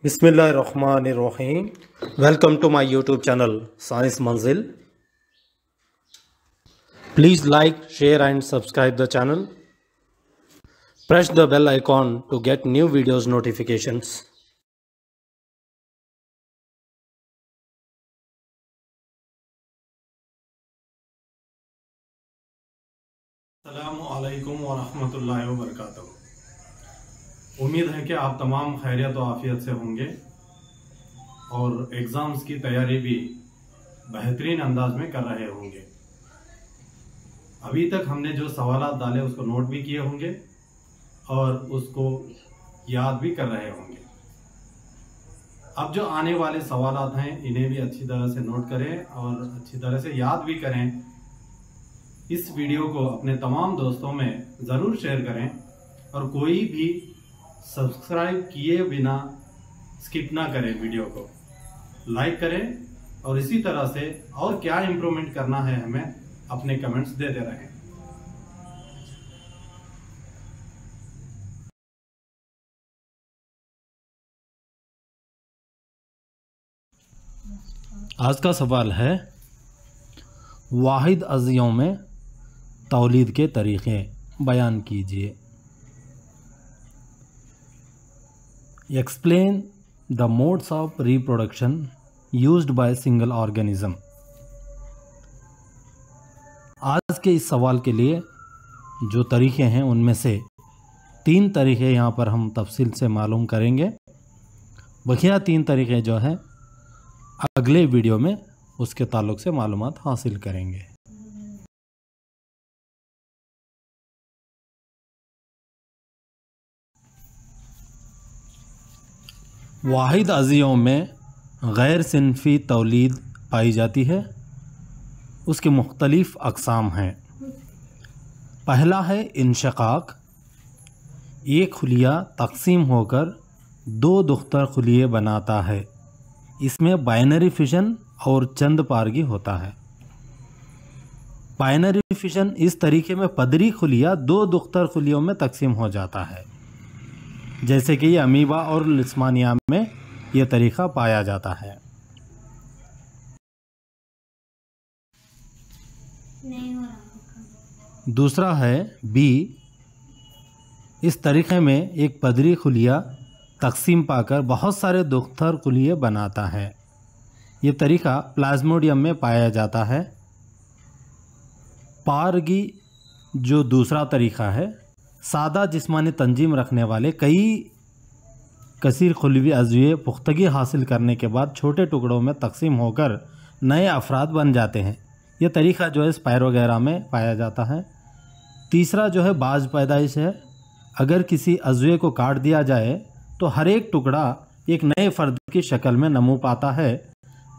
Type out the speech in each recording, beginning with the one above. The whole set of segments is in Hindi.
बिस्मिल्लाहिर्रहमानिर्रहीम। Welcome to my YouTube channel science Manzil. Please like, share and subscribe the channel. Press the bell icon to get new videos notifications. अस्सलामुअलैकुम वरहमतुल्लाहि वबरकातुहू। उम्मीद है कि आप तमाम खैरियत और आफियत से होंगे और एग्ज़ाम्स की तैयारी भी बेहतरीन अंदाज में कर रहे होंगे। अभी तक हमने जो सवालात डाले उसको नोट भी किए होंगे और उसको याद भी कर रहे होंगे। अब जो आने वाले सवालात हैं इन्हें भी अच्छी तरह से नोट करें और अच्छी तरह से याद भी करें। इस वीडियो को अपने तमाम दोस्तों में ज़रूर शेयर करें और कोई भी सब्सक्राइब किए बिना स्किप ना करें, वीडियो को लाइक करें और इसी तरह से और क्या इम्प्रूवमेंट करना है हमें अपने कमेंट्स देते रहें। आज का सवाल है, वाहिद अज़ियों में तौलीद के तरीक़े बयान कीजिए। Explain the modes of reproduction used by single organism. आज के इस सवाल के लिए जो तरीक़े हैं उनमें से 3 तरीक़े यहाँ पर हम तफसील से मालूम करेंगे। बकिया 3 तरीक़े जो हैं अगले वीडियो में उसके ताल्लुक़ से मालूमात हासिल करेंगे। वाहिद अज़ियों में गैर सिनफ़ी तौलीद पाई जाती है। उसके मुख्तलिफ़ अक़साम हैं। पहला है इंशिक़ाक़। एक खुलिया तक़सीम होकर 2 दुख्तर खुलिये बनाता है। इसमें बाइनरी फिशन और चंद पारगी होता है। बाइनरी फिशन इस तरीके में पदरी खुलिया 2 दुख्तर खुलियों में तकसीम हो जाता है, जैसे कि ये अमीबा और लिस्मानिया में ये तरीक़ा पाया जाता है। दूसरा है बी। इस तरीक़े में एक पदरी खुलिया तकसीम पाकर बहुत सारे दुख्तर खुलिये बनाता है। ये तरीक़ा प्लाज्मोडियम में पाया जाता है। पारगी जो दूसरा तरीक़ा है, सादा जिस्मानी तंजीम रखने वाले कई कसीर खुलवी अज़्विये पुख्तगी हासिल करने के बाद छोटे टुकड़ों में तकसीम होकर नए अफराद बन जाते हैं। यह तरीक़ा जो है स्पाइरो वगैरह में पाया जाता है। तीसरा जो है बाज पैदाइश है। अगर किसी अज़्वे को काट दिया जाए तो हर एक टुकड़ा एक नए फ़र्द की शक्ल में नमू पाता है।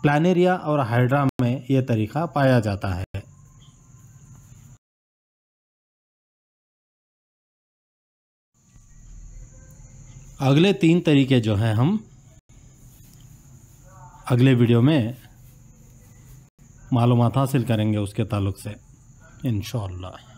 प्लानेरिया और हाइड्रा में यह तरीक़ा पाया जाता है। अगले 3 तरीके जो हैं हम अगले वीडियो में मालूमात हासिल करेंगे उसके ताल्लुक़ से इंशाअल्लाह।